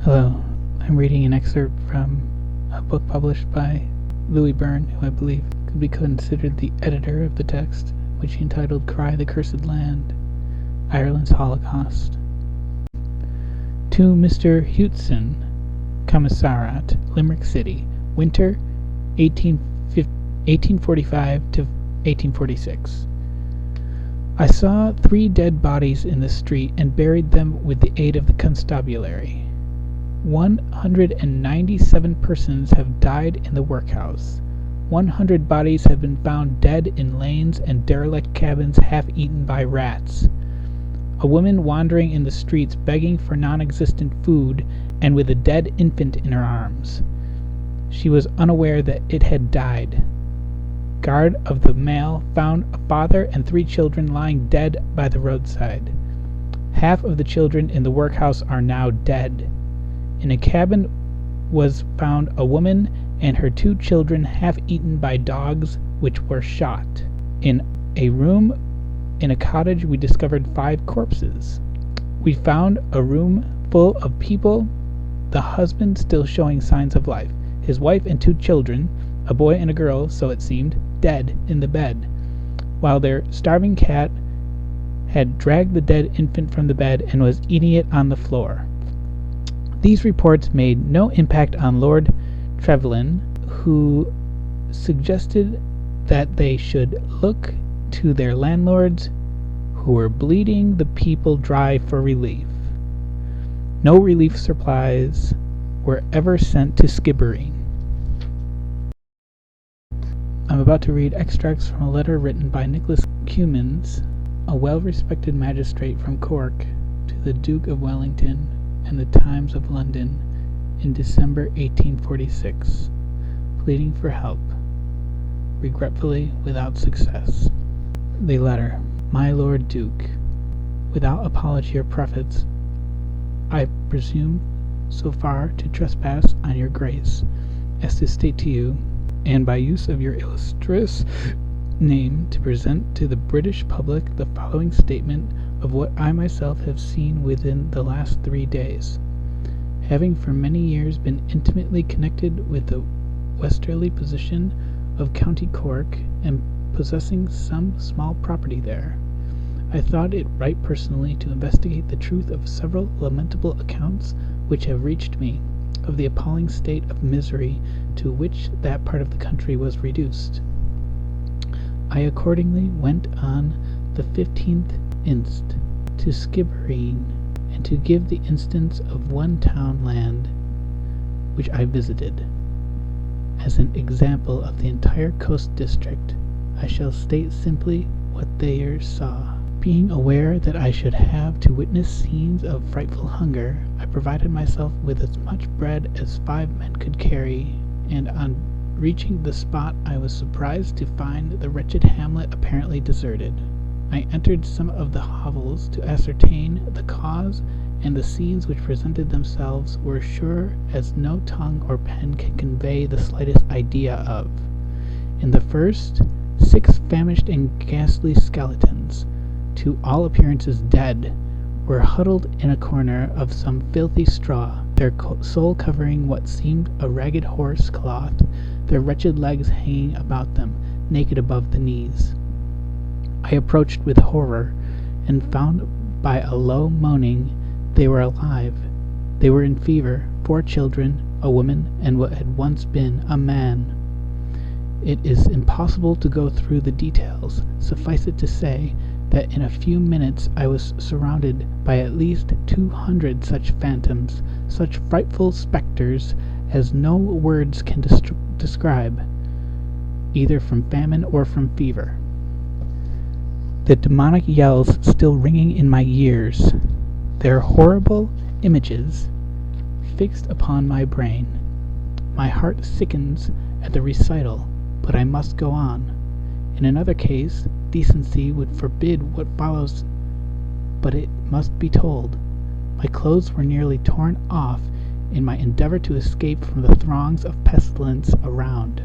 Hello, I'm reading an excerpt from a book published by Louie Byrne, who I believe could be considered the editor of the text, which he entitled Cry the Cursed Land, Ireland's Holocaust. To Mr. Hewson, Commissariat, Limerick City, winter 1845 to 1846. I saw 3 dead bodies in the street and buried them with the aid of the constabulary. 197 persons have died in the workhouse. 100 bodies have been found dead in lanes and derelict cabins half eaten by rats. A woman wandering in the streets begging for non-existent food and with a dead infant in her arms. She was unaware that it had died. Guard of the mail found a father and 3 children lying dead by the roadside. Half of the children in the workhouse are now dead. In a cabin was found a woman and her 2 children half eaten by dogs which were shot. In a room in a cottage we discovered 5 corpses. We found a room full of people, the husband still showing signs of life, his wife and 2 children, a boy and a girl, so it seemed, dead in the bed, while their starving cat had dragged the dead infant from the bed and was eating it on the floor. These reports made no impact on Lord Trevelyan, who suggested that they should look to their landlords, who were bleeding the people dry for relief. No relief supplies were ever sent to Skibbereen. I'm about to read extracts from a letter written by Nicholas Cumins, a well-respected magistrate from Cork, to the Duke of Wellington and the Times of London in December 1846, pleading for help, regretfully without success. The letter. My Lord Duke, without apology or preface, I presume so far to trespass on your grace as to state to you, and by use of your illustrious name to present to the British public the following statement of what I myself have seen within the last 3 days. Having for many years been intimately connected with the westerly position of County Cork and possessing some small property there, I thought it right personally to investigate the truth of several lamentable accounts which have reached me of the appalling state of misery to which that part of the country was reduced. I accordingly went on the 15th inst. To Skibbereen, and to give the instance of one town land which I visited. As an example of the entire coast district, I shall state simply what they saw. Being aware that I should have to witness scenes of frightful hunger, I provided myself with as much bread as 5 men could carry, and on reaching the spot I was surprised to find the wretched hamlet apparently deserted. I entered some of the hovels to ascertain the cause, and the scenes which presented themselves were sure as no tongue or pen can convey the slightest idea of. In the first, 6 famished and ghastly skeletons, to all appearances dead, were huddled in a corner of some filthy straw, their sole covering what seemed a ragged horse cloth, their wretched legs hanging about them, naked above the knees. I approached with horror, and found by a low moaning they were alive. They were in fever, 4 children, a woman, and what had once been a man. It is impossible to go through the details. Suffice it to say that in a few minutes I was surrounded by at least 200 such phantoms, such frightful spectres as no words can describe, either from famine or from fever. The demonic yells still ringing in my ears, their horrible images fixed upon my brain. My heart sickens at the recital, but I must go on. In another case, decency would forbid what follows, but it must be told. My clothes were nearly torn off in my endeavor to escape from the throngs of pestilence around,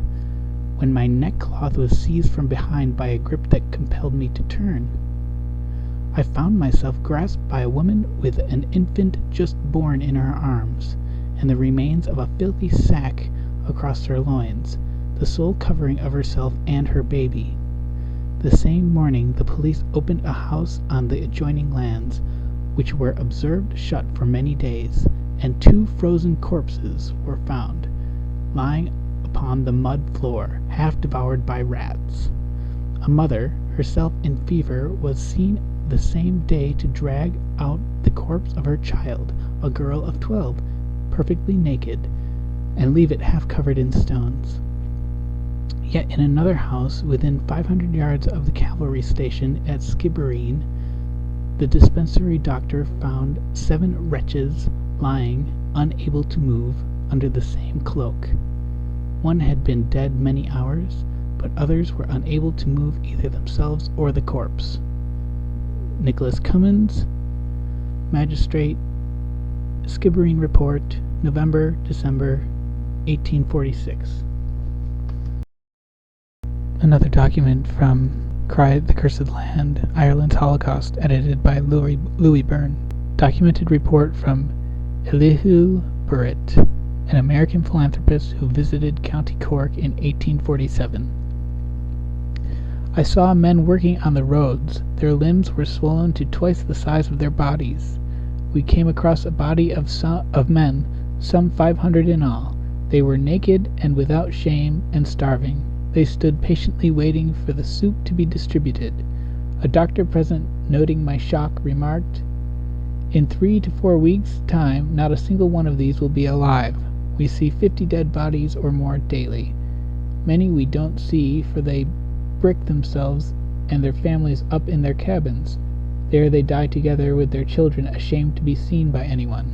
when my neckcloth was seized from behind by a grip that compelled me to turn. I found myself grasped by a woman with an infant just born in her arms. and the remains of a filthy sack across her loins, the sole covering of herself and her baby. The same morning the police opened a house on the adjoining lands, which were observed shut for many days, and 2 frozen corpses were found, lying upon the mud floor, half devoured by rats. A mother, herself in fever, was seen the same day to drag out the corpse of her child, a girl of 12, perfectly naked, and leave it half covered in stones. Yet in another house, within 500 yards of the cavalry station at Skibbereen, the dispensary doctor found 7 wretches lying, unable to move, under the same cloak. One had been dead many hours, but others were unable to move either themselves or the corpse. Nicholas Cummins, Magistrate, Skibbereen Report, November-December 1846. Another document from Cry the Cursed Land, Ireland's Holocaust, edited by Louie Byrne. Documented report from Elihu Burritt, an American philanthropist who visited County Cork in 1847. I saw men working on the roads. Their limbs were swollen to twice the size of their bodies. We came across a body of men, some 500 in all. They were naked and without shame and starving. They stood patiently waiting for the soup to be distributed. A doctor present, noting my shock, remarked, "In 3 to 4 weeks' time, not a single one of these will be alive. We see 50 dead bodies or more daily. Many we don't see, for they brick themselves and their families up in their cabins. There they die together with their children, ashamed to be seen by anyone."